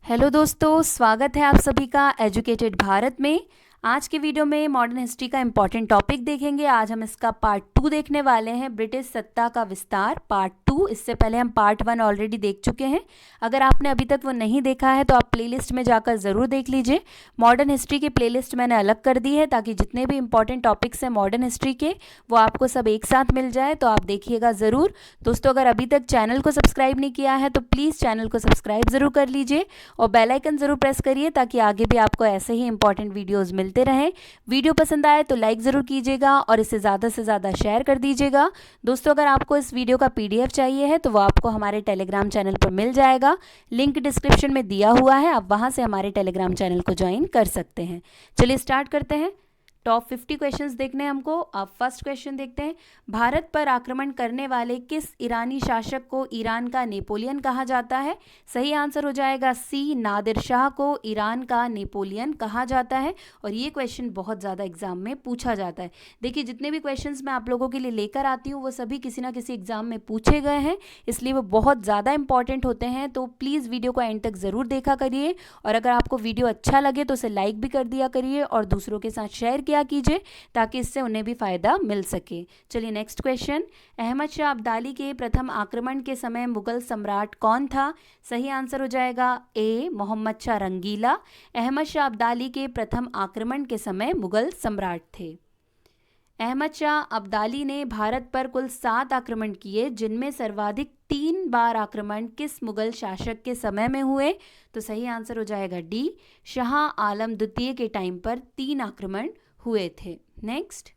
Hello दोस्तों, स्वागत है आप सभी का एजुकेटेड भारत में। आज के वीडियो में मॉडर्न हिस्ट्री का इम्पॉर्टेंट टॉपिक देखेंगे। आज हम इसका पार्ट 2 देखने वाले हैं, ब्रिटिश सत्ता का विस्तार पार्ट 2। इससे पहले हम पार्ट 1 ऑलरेडी देख चुके हैं। अगर आपने अभी तक वो नहीं देखा है तो आप प्लेलिस्ट में जाकर ज़रूर देख लीजिए। मॉडर्न हिस्ट्री की प्लेलिस्ट मैंने अलग कर दी है ताकि जितने भी इंपॉर्टेंट टॉपिक्स हैं मॉडर्न हिस्ट्री के, वो आपको सब एक साथ मिल जाए, तो आप देखिएगा ज़रूर। दोस्तों, अगर अभी तक चैनल को सब्सक्राइब नहीं किया है तो प्लीज़ चैनल को सब्सक्राइब ज़रूर कर लीजिए और बेल आइकन ज़रूर प्रेस करिए ताकि आगे भी आपको ऐसे ही इंपॉर्टेंट वीडियोस मिलते रहें। वीडियो पसंद आए तो लाइक ज़रूर कीजिएगा और इसे ज़्यादा से ज़्यादा शेयर कर दीजिएगा। दोस्तों, अगर आपको इस वीडियो का PDF चाहिए है तो वो आपको हमारे टेलीग्राम चैनल पर मिल जाएगा। लिंक डिस्क्रिप्शन में दिया हुआ है, आप वहाँ से हमारे टेलीग्राम चैनल को ज्वाइन कर सकते हैं। चलिए स्टार्ट करते हैं। टॉप 50 क्वेश्चंस देखने हैं हमको। अब फर्स्ट क्वेश्चन देखते हैं। भारत पर आक्रमण करने वाले किस ईरानी शासक को ईरान का नेपोलियन कहा जाता है? सही आंसर हो जाएगा सी, नादिर शाह को ईरान का नेपोलियन कहा जाता है। और ये क्वेश्चन बहुत ज़्यादा एग्जाम में पूछा जाता है। देखिए, जितने भी क्वेश्चंस मैं आप लोगों के लिए लेकर आती हूँ वो सभी किसी ना किसी एग्जाम में पूछे गए हैं, इसलिए वो बहुत ज़्यादा इंपॉर्टेंट होते हैं। तो प्लीज़ वीडियो को एंड तक ज़रूर देखा करिए और अगर आपको वीडियो अच्छा लगे तो उसे लाइक भी कर दिया करिए और दूसरों के साथ शेयर किया कीजिए ताकि इससे उन्हें भी फ़ायदा मिल सके। चलिए नेक्स्ट क्वेश्चन। अहमद शाह अब्दाली के प्रथम आक्रमण के समय मुगल सम्राट कौन था? सही आंसर हो जाएगा ए, मोहम्मद शाह रंगीला। अहमद शाह अब्दाली के प्रथम आक्रमण के समय मुगल सम्राट थे। अहमद शाह अब्दाली ने भारत पर कुल 7 आक्रमण किए, जिनमें सर्वाधिक 3 बार आक्रमण किस मुगल शासक के समय में हुए? तो सही आंसर हो जाएगा डी, शाह आलम द्वितीय के टाइम पर 3 आक्रमण हुए थे। नेक्स्ट,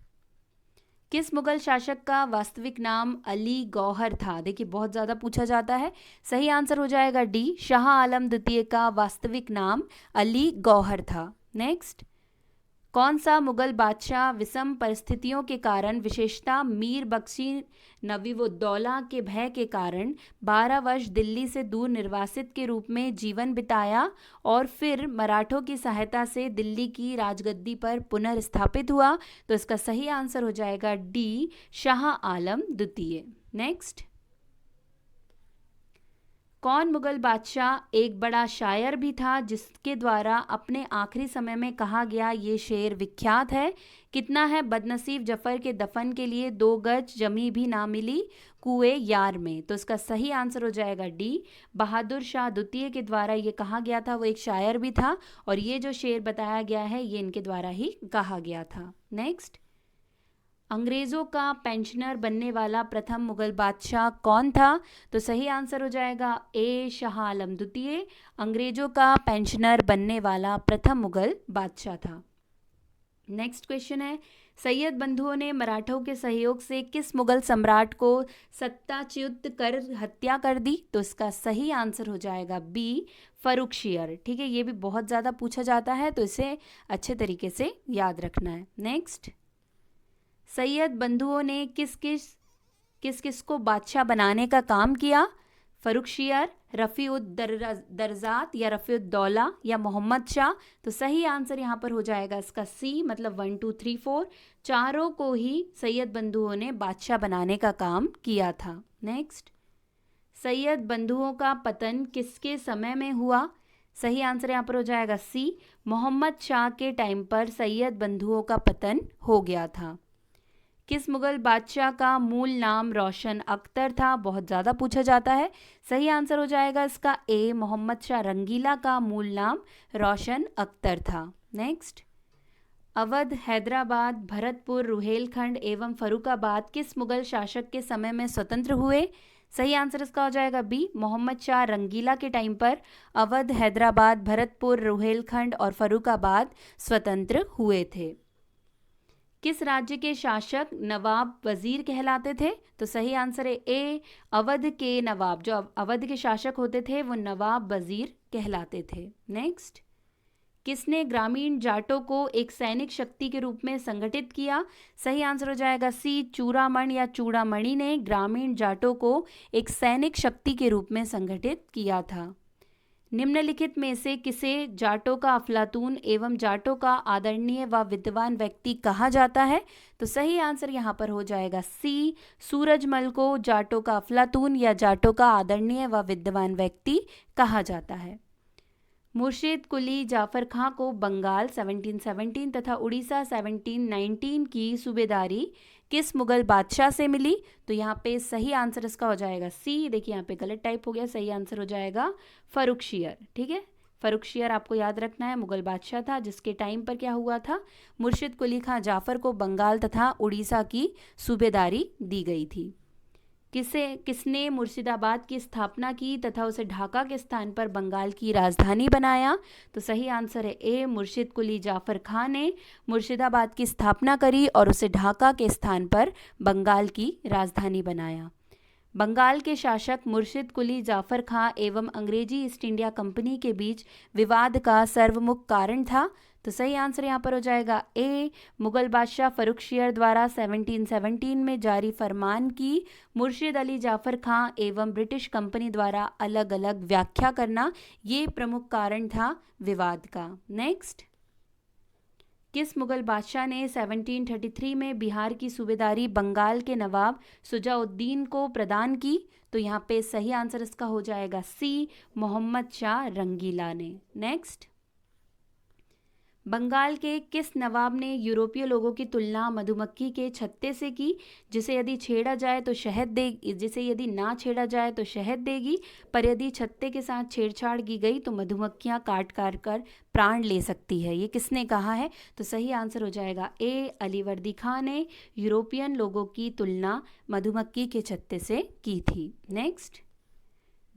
किस मुगल शासक का वास्तविक नाम अली गौहर था? देखिए, बहुत ज़्यादा पूछा जाता है। सही आंसर हो जाएगा डी, शाह आलम द्वितीय का वास्तविक नाम अली गौहर था। नेक्स्ट, कौन सा मुगल बादशाह विषम परिस्थितियों के कारण, विशेषता मीर बख्शी नवीबुद्दौला के भय के कारण 12 वर्ष दिल्ली से दूर निर्वासित के रूप में जीवन बिताया और फिर मराठों की सहायता से दिल्ली की राजगद्दी पर पुनर्स्थापित हुआ? तो इसका सही आंसर हो जाएगा डी, शाह आलम द्वितीय। नेक्स्ट, कौन मुगल बादशाह एक बड़ा शायर भी था जिसके द्वारा अपने आखिरी समय में कहा गया ये शेर विख्यात है? कितना है बदनसीब जफर के दफन के लिए 2 गज जमी भी ना मिली कुएं यार में? तो इसका सही आंसर हो जाएगा डी, बहादुर शाह द्वितीय के द्वारा ये कहा गया था। वो एक शायर भी था और ये जो शेर बताया गया है ये इनके द्वारा ही कहा गया था। नेक्स्ट, अंग्रेज़ों का पेंशनर बनने वाला प्रथम मुगल बादशाह कौन था? तो सही आंसर हो जाएगा ए, शाह आलम द्वितीय अंग्रेज़ों का पेंशनर बनने वाला प्रथम मुगल बादशाह था। नेक्स्ट क्वेश्चन है, सैयद बंधुओं ने मराठों के सहयोग से किस मुगल सम्राट को सत्ताच्युत कर हत्या कर दी? तो इसका सही आंसर हो जाएगा बी, फर्रुखशियर। ठीक है, ये भी बहुत ज़्यादा पूछा जाता है तो इसे अच्छे तरीके से याद रखना है। नेक्स्ट, सैयद बंधुओं ने किस किस को बादशाह बनाने का काम किया? फर्रुखशियर, रफ़ीउद्दर्जात या रफ़ीउद्दौला या मोहम्मद शाह? तो सही आंसर यहाँ पर हो जाएगा इसका सी, मतलब 1 2 3 4 चारों को ही सैयद बंधुओं ने बादशाह बनाने का काम किया था। नेक्स्ट, सैयद बंधुओं का पतन किसके समय में हुआ? सही आंसर यहाँ पर हो जाएगा सी, मोहम्मद शाह के टाइम पर सैयद बंधुओं का पतन हो गया था। किस मुगल बादशाह का मूल नाम रोशन अख्तर था? बहुत ज़्यादा पूछा जाता है। सही आंसर हो जाएगा इसका ए, मोहम्मद शाह रंगीला का मूल नाम रोशन अख्तर था। नेक्स्ट, अवध, हैदराबाद, भरतपुर, रुहेलखंड एवं फर्रुखाबाद किस मुगल शासक के समय में स्वतंत्र हुए? सही आंसर इसका हो जाएगा बी, मोहम्मद शाह रंगीला के टाइम पर अवध, हैदराबाद, भरतपुर, रुहेलखंड और फर्रुखाबाद स्वतंत्र हुए थे। किस राज्य के शासक नवाब वजीर कहलाते थे? तो सही आंसर है ए, अवध के नवाब, जो अवध के शासक होते थे वो नवाब वजीर कहलाते थे। नेक्स्ट, किसने ग्रामीण जाटों को एक सैनिक शक्ति के रूप में संगठित किया? सही आंसर हो जाएगा सी, चूड़ामण या चूड़ामणि ने ग्रामीण जाटों को एक सैनिक शक्ति के रूप में संगठित किया था। निम्नलिखित में से किसे जाटों का अफलातून एवं जाटों का आदरणीय व विद्वान व्यक्ति कहा जाता है? तो सही आंसर यहाँ पर हो जाएगा सी, सूरजमल को जाटों का अफलातून या जाटों का आदरणीय व विद्वान व्यक्ति कहा जाता है। मुर्शिद कुली जाफर खां को बंगाल 1717 तथा उड़ीसा 1719 की सूबेदारी किस मुगल बादशाह से मिली? तो यहाँ पे सही आंसर इसका हो जाएगा सी। देखिए यहाँ पे गलत टाइप हो गया, सही आंसर हो जाएगा फर्रुखशियर। ठीक है, फर्रुखशियर आपको याद रखना है, मुगल बादशाह था जिसके टाइम पर क्या हुआ था, मुर्शिद कुली खां जाफर को बंगाल तथा उड़ीसा की सूबेदारी दी गई थी। किसने मुर्शिदाबाद की स्थापना की तथा उसे ढाका के स्थान पर बंगाल की राजधानी बनाया? तो सही आंसर है ए, मुर्शिद कुली जाफर खां ने मुर्शिदाबाद की स्थापना करी और उसे ढाका के स्थान पर बंगाल की राजधानी बनाया। बंगाल के शासक मुर्शिद कुली जाफर खां एवं अंग्रेजी ईस्ट इंडिया कंपनी के बीच विवाद का सर्वमुख कारण था? तो सही आंसर यहाँ पर हो जाएगा ए, मुगल बादशाह फर्रुखशियर द्वारा 1717 में जारी फरमान की मुर्शिद अली जाफर खां एवं ब्रिटिश कंपनी द्वारा अलग अलग व्याख्या करना, ये प्रमुख कारण था विवाद का। नेक्स्ट, किस मुगल बादशाह ने 1733 में बिहार की सूबेदारी बंगाल के नवाब सुजाउद्दीन को प्रदान की? तो यहाँ पे सही आंसर इसका हो जाएगा सी, मोहम्मद शाह रंगीला ने। नेक्स्ट, बंगाल के किस नवाब ने यूरोपीय लोगों की तुलना मधुमक्खी के छत्ते से की, जिसे यदि छेड़ा जाए तो शहद दे, जिसे यदि ना छेड़ा जाए तो शहद देगी, पर यदि छत्ते के साथ छेड़छाड़ की गई तो मधुमक्खियां काट काट कर प्राण ले सकती है? ये किसने कहा है? तो सही आंसर हो जाएगा ए, अलीवर्दी खां ने यूरोपियन लोगों की तुलना मधुमक्खी के छत्ते से की थी। नेक्स्ट,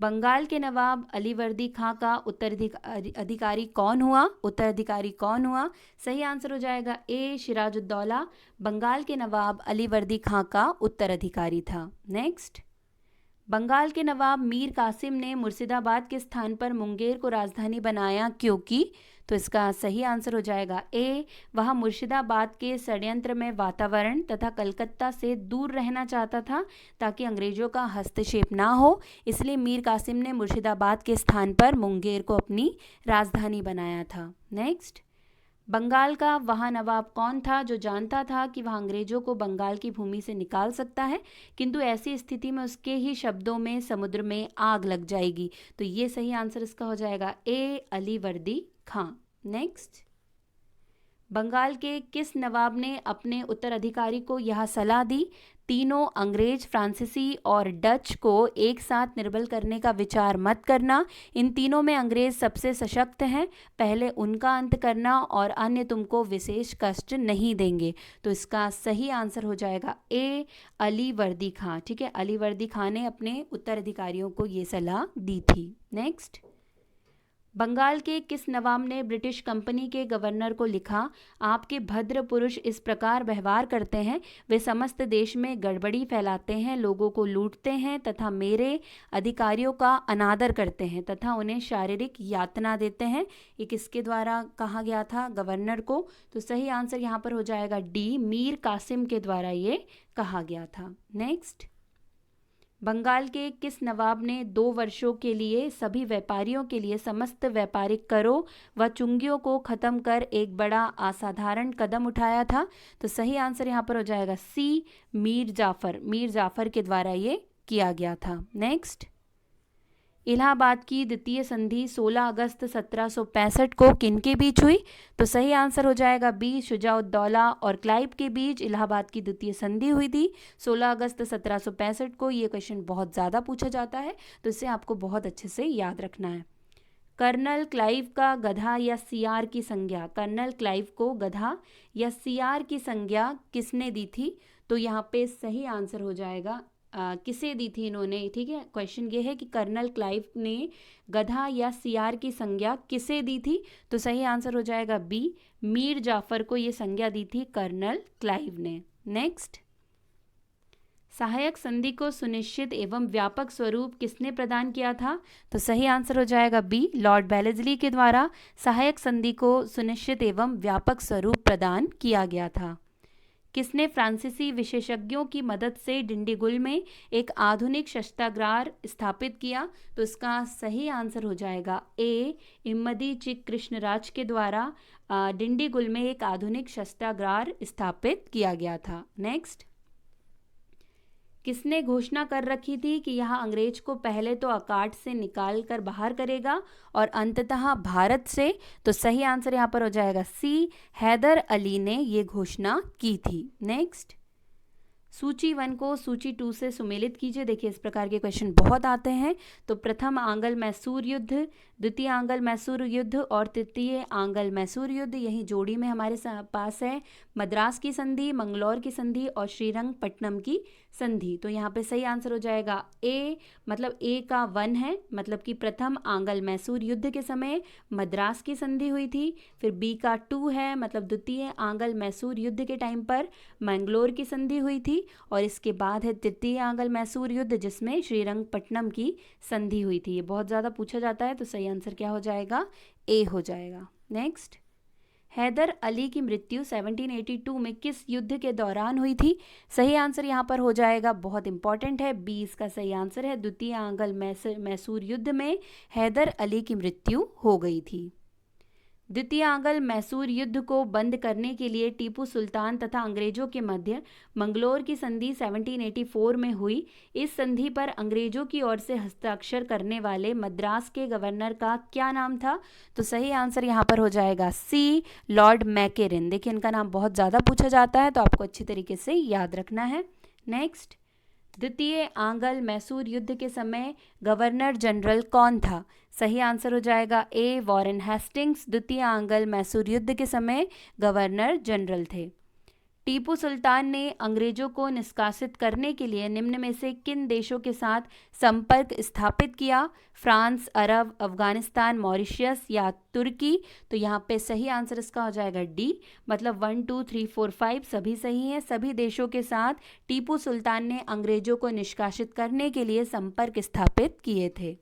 बंगाल के नवाब अलीवर्दी खां का उत्तराधिकारी कौन हुआ? उत्तराधिकारी कौन हुआ? सही आंसर हो जाएगा ए, सिराजुद्दौला बंगाल के नवाब अलीवर्दी खां का उत्तराधिकारी था। नेक्स्ट, बंगाल के नवाब मीर कासिम ने मुर्शिदाबाद के स्थान पर मुंगेर को राजधानी बनाया क्योंकि? तो इसका सही आंसर हो जाएगा ए, वह मुर्शिदाबाद के षड्यंत्र में वातावरण तथा कलकत्ता से दूर रहना चाहता था ताकि अंग्रेजों का हस्तक्षेप ना हो, इसलिए मीर कासिम ने मुर्शिदाबाद के स्थान पर मुंगेर को अपनी राजधानी बनाया था। नेक्स्ट, बंगाल का वह नवाब कौन था जो जानता था कि वह अंग्रेजों को बंगाल की भूमि से निकाल सकता है, किंतु ऐसी स्थिति में उसके ही शब्दों में समुद्र में आग लग जाएगी? तो ये सही आंसर इसका हो जाएगा ए, अलीवर्दी खां। नेक्स्ट, बंगाल के किस नवाब ने अपने उत्तराधिकारी को यह सलाह दी, तीनों अंग्रेज, फ्रांसीसी और डच को एक साथ निर्बल करने का विचार मत करना, इन तीनों में अंग्रेज सबसे सशक्त हैं, पहले उनका अंत करना और अन्य तुमको विशेष कष्ट नहीं देंगे? तो इसका सही आंसर हो जाएगा ए, अलीवर्दी खां। ठीक है, अलीवर्दी खां ने अपने उत्तराधिकारियों को ये सलाह दी थी। नेक्स्ट, बंगाल के किस नवाब ने ब्रिटिश कंपनी के गवर्नर को लिखा, आपके भद्र पुरुष इस प्रकार व्यवहार करते हैं, वे समस्त देश में गड़बड़ी फैलाते हैं, लोगों को लूटते हैं तथा मेरे अधिकारियों का अनादर करते हैं तथा उन्हें शारीरिक यातना देते हैं? ये किसके द्वारा कहा गया था गवर्नर को? तो सही आंसर यहाँ पर हो जाएगा डी, मीर कासिम के द्वारा ये कहा गया था। नेक्स्ट, बंगाल के किस नवाब ने 2 वर्षों के लिए सभी व्यापारियों के लिए समस्त व्यापारिक करों व चुंगियों को खत्म कर एक बड़ा असाधारण कदम उठाया था? तो सही आंसर यहाँ पर हो जाएगा सी, मीर जाफर के द्वारा ये किया गया था। नेक्स्ट, इलाहाबाद की द्वितीय संधि 16 अगस्त 1765 को किनके बीच हुई? तो सही आंसर हो जाएगा बी, शुजाउद्दौला और क्लाइव के बीच इलाहाबाद की द्वितीय संधि हुई थी 16 अगस्त 1765 को। ये क्वेश्चन बहुत ज़्यादा पूछा जाता है तो इसे आपको बहुत अच्छे से याद रखना है। कर्नल क्लाइव का गधा या सियार की संज्ञा, कर्नल क्लाइव को गधा या सियार की संज्ञा किसने दी थी? तो यहाँ पे सही आंसर हो जाएगा किसे दी थी इन्होंने? ठीक है, क्वेश्चन ये है कि कर्नल क्लाइव ने गधा या सियार की संज्ञा किसे दी थी? तो सही आंसर हो जाएगा बी, मीर जाफर को ये संज्ञा दी थी कर्नल क्लाइव ने। नेक्स्ट, सहायक संधि को सुनिश्चित एवं व्यापक स्वरूप किसने प्रदान किया था? तो सही आंसर हो जाएगा बी, लॉर्ड बेलेस्ली के द्वारा सहायक संधि को सुनिश्चित एवं व्यापक स्वरूप प्रदान किया गया था। किसने फ्रांसीसी विशेषज्ञों की मदद से डिंडीगुल में एक आधुनिक शस्त्रागार स्थापित किया? तो इसका सही आंसर हो जाएगा ए, इम्मदी चिक कृष्णराज के द्वारा डिंडीगुल में एक आधुनिक शस्त्रागार स्थापित किया गया था। नेक्स्ट, किसने घोषणा कर रखी थी कि यह अंग्रेज को पहले तो अकाट से निकाल कर बाहर करेगा और अंततः भारत से? तो सही आंसर यहाँ पर हो जाएगा सी, हैदर अली ने ये घोषणा की थी। नेक्स्ट, सूची 1 को सूची 2 से सुमेलित कीजिए। देखिए इस प्रकार के क्वेश्चन बहुत आते हैं। तो प्रथम आंग्ल मैसूर युद्ध, द्वितीय आंग्ल मैसूर युद्ध और तृतीय आंग्ल मैसूर युद्ध, यही जोड़ी में हमारे पास है। मद्रास की संधि, मंगलौर की संधि और श्रीरंगपट्टनम की संधि। तो यहाँ पे सही आंसर हो जाएगा ए, मतलब ए का 1 है, मतलब कि प्रथम आंग्ल मैसूर युद्ध के समय मद्रास की संधि हुई थी। फिर बी का 2 है, मतलब द्वितीय आंग्ल मैसूर युद्ध के टाइम पर मैंगलोर की संधि हुई थी। और इसके बाद है तृतीय आंग्ल मैसूर युद्ध, जिसमें श्रीरंगपट्टनम की संधि हुई थी। ये बहुत ज़्यादा पूछा जाता है, तो सही आंसर क्या हो जाएगा? ए हो जाएगा। नेक्स्ट, हैदर अली की मृत्यु 1782 में किस युद्ध के दौरान हुई थी? सही आंसर यहाँ पर हो जाएगा, बहुत इंपॉर्टेंट है, बी इसका सही आंसर है। द्वितीय आंग्ल मैसूर युद्ध में हैदर अली की मृत्यु हो गई थी। द्वितीय आंग्ल मैसूर युद्ध को बंद करने के लिए टीपू सुल्तान तथा अंग्रेजों के मध्य मंगलोर की संधि 1784 में हुई। इस संधि पर अंग्रेजों की ओर से हस्ताक्षर करने वाले मद्रास के गवर्नर का क्या नाम था? तो सही आंसर यहाँ पर हो जाएगा सी, लॉर्ड मैकेरन। देखिए इनका नाम बहुत ज़्यादा पूछा जाता है, तो आपको अच्छी तरीके से याद रखना है। नेक्स्ट, द्वितीय आंग्ल मैसूर युद्ध के समय गवर्नर जनरल कौन था? सही आंसर हो जाएगा ए, वॉरेन हेस्टिंग्स द्वितीय आंग्ल मैसूर युद्ध के समय गवर्नर जनरल थे। टीपू सुल्तान ने अंग्रेजों को निष्कासित करने के लिए निम्न में से किन देशों के साथ संपर्क स्थापित किया? फ्रांस, अरब, अफगानिस्तान, मॉरिशस या तुर्की? तो यहाँ पे सही आंसर इसका हो जाएगा डी, मतलब 1, 2, 3, 4, 5 सभी सही हैं। सभी देशों के साथ टीपू सुल्तान ने अंग्रेजों को निष्कासित करने के लिए संपर्क स्थापित किए थे।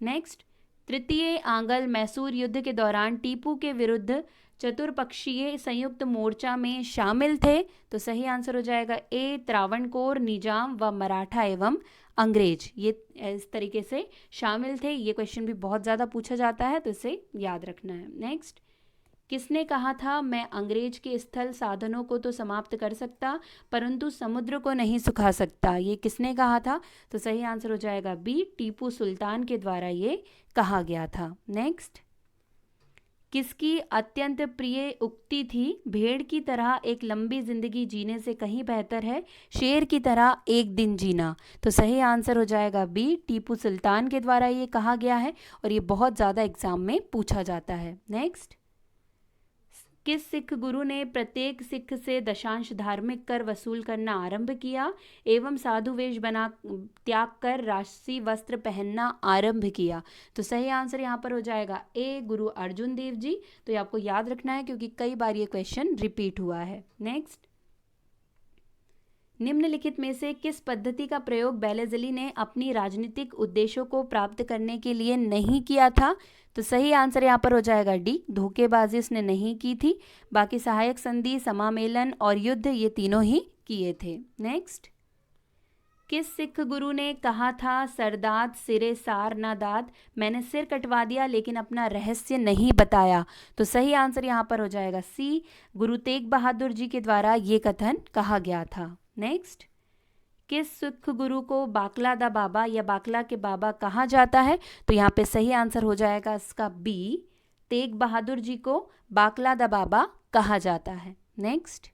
नेक्स्ट, तृतीय आंग्ल मैसूर युद्ध के दौरान टीपू के विरुद्ध चतुर्पक्षीय संयुक्त मोर्चा में शामिल थे? तो सही आंसर हो जाएगा ए, त्रावणकोर, निजाम व मराठा एवं अंग्रेज, ये इस तरीके से शामिल थे। ये क्वेश्चन भी बहुत ज़्यादा पूछा जाता है, तो इसे याद रखना है। नेक्स्ट, किसने कहा था मैं अंग्रेज के स्थल साधनों को तो समाप्त कर सकता परंतु समुद्र को नहीं सुखा सकता? ये किसने कहा था? तो सही आंसर हो जाएगा बी, टीपू सुल्तान के द्वारा ये कहा गया था। नेक्स्ट, किसकी अत्यंत प्रिय उक्ति थी भेड़ की तरह एक लंबी जिंदगी जीने से कहीं बेहतर है शेर की तरह एक दिन जीना? तो सही आंसर हो जाएगा बी, टीपू सुल्तान के द्वारा ये कहा गया है और ये बहुत ज़्यादा एग्जाम में पूछा जाता है। नेक्स्ट, किस सिख गुरु ने प्रत्येक सिख से दशांश धार्मिक कर वसूल करना आरंभ किया एवं साधु वेश बना त्याग कर राजसी वस्त्र पहनना आरंभ किया? तो सही आंसर यहाँ पर हो जाएगा ए, गुरु अर्जुन देव जी। तो ये आपको याद रखना है क्योंकि कई बार ये क्वेश्चन रिपीट हुआ है। नेक्स्ट, निम्नलिखित में से किस पद्धति का प्रयोग बेलेजली ने अपनी राजनीतिक उद्देश्यों को प्राप्त करने के लिए नहीं किया था? तो सही आंसर यहाँ पर हो जाएगा डी, धोखेबाजी उसने नहीं की थी। बाकी सहायक संधि, समामेलन और युद्ध ये तीनों ही किए थे। नेक्स्ट, किस सिख गुरु ने कहा था सरदाद सिरे सार ना दाद, मैंने सिर कटवा दिया लेकिन अपना रहस्य नहीं बताया? तो सही आंसर यहाँ पर हो जाएगा सी, गुरु तेग बहादुर जी के द्वारा ये कथन कहा गया था। नेक्स्ट, किस सिख गुरु को बाकला दा बाबा या बाकला के बाबा कहा जाता है? तो यहाँ पे सही आंसर हो जाएगा इसका बी, तेग बहादुर जी को बाकला दा बाबा कहा जाता है। नेक्स्ट,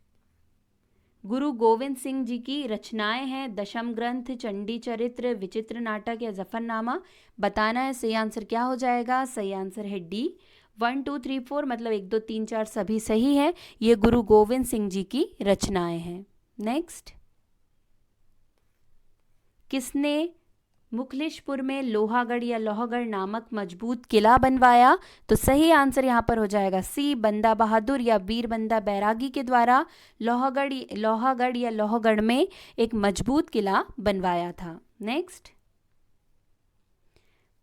गुरु गोविंद सिंह जी की रचनाएं हैं दशम ग्रंथ, चंडी चरित्र, विचित्र नाटक या जफरनामा, बताना है। सही आंसर क्या हो जाएगा? सही आंसर है डी, 1, 2, 3, 4 मतलब 1, 2, 3, 4 सभी सही है। ये गुरु गोविंद सिंह जी की रचनाएं हैं। नेक्स्ट, किसने मुखलिशपुर में लोहागढ़ या लोहगढ़ नामक मजबूत किला बनवाया? तो सही आंसर यहाँ पर हो जाएगा सी, बंदा बहादुर या वीर बंदा बैरागी के द्वारा लोहागढ़ या लोहगढ़ में एक मजबूत किला बनवाया था। नेक्स्ट,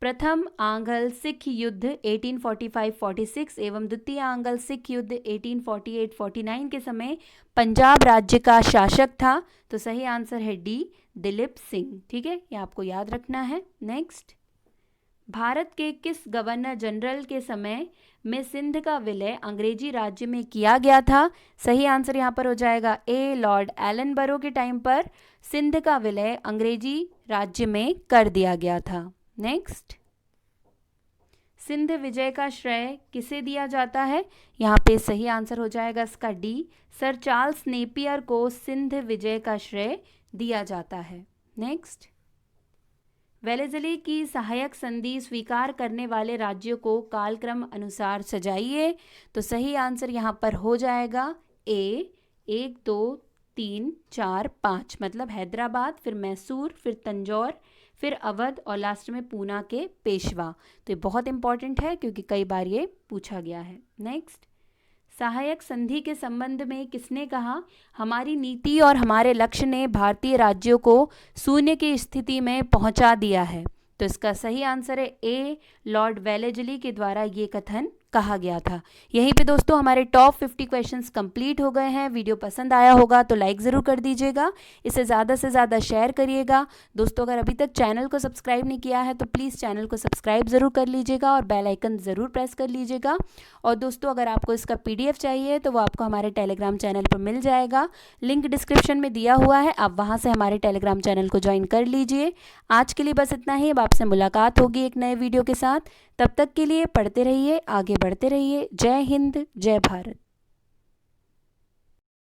प्रथम आंग्ल सिख युद्ध 1845-46 एवं द्वितीय आंग्ल सिख युद्ध 1848-49 के समय पंजाब राज्य का शासक था? तो सही आंसर है डी, दिलीप सिंह। ठीक है, ये आपको याद रखना है। नेक्स्ट, भारत के किस गवर्नर जनरल के समय में सिंध का विलय अंग्रेजी राज्य में किया गया था? सही आंसर यहाँ पर हो जाएगा ए, लॉर्ड एलन बरो के टाइम पर सिंध का विलय अंग्रेजी राज्य में कर दिया गया था। नेक्स्ट, सिंध विजय का श्रेय किसे दिया जाता है? यहाँ पे सही आंसर हो जाएगा इसका डी, सर चार्ल्स नेपियर को सिंध विजय का श्रेय दिया जाता है। नेक्स्ट, वेलेज़ली की सहायक संधि स्वीकार करने वाले राज्यों को कालक्रम अनुसार सजाइए। तो सही आंसर यहाँ पर हो जाएगा ए, 1 2 3 4 5, मतलब हैदराबाद, फिर मैसूर, फिर तंजौर, फिर अवध और लास्ट में पूना के पेशवा। तो ये बहुत इंपॉर्टेंट है क्योंकि कई बार ये पूछा गया है। नेक्स्ट, सहायक संधि के संबंध में किसने कहा, हमारी नीति और हमारे लक्ष्य ने भारतीय राज्यों को शून्य की स्थिति में पहुंचा दिया है। तो इसका सही आंसर है ए, लॉर्ड वेलेज़ली के द्वारा ये कथन कहा गया था। यहीं पे दोस्तों हमारे टॉप 50 क्वेश्चंस कंप्लीट हो गए हैं। वीडियो पसंद आया होगा तो लाइक ज़रूर कर दीजिएगा, इसे ज़्यादा से ज़्यादा शेयर करिएगा। दोस्तों अगर अभी तक चैनल को सब्सक्राइब नहीं किया है तो प्लीज़ चैनल को सब्सक्राइब ज़रूर कर लीजिएगा और बेल आइकन ज़रूर प्रेस कर लीजिएगा। और दोस्तों अगर आपको इसका PDF चाहिए तो वो आपको हमारे टेलीग्राम चैनल पर मिल जाएगा, लिंक डिस्क्रिप्शन में दिया हुआ है, आप वहाँ से हमारे टेलीग्राम चैनल को ज्वाइन कर लीजिए। आज के लिए बस इतना ही, अब आपसे मुलाकात होगी एक नए वीडियो के साथ। तब तक के लिए पढ़ते रहिए, आगे बढ़ते रहिए। जय हिंद, जय भारत।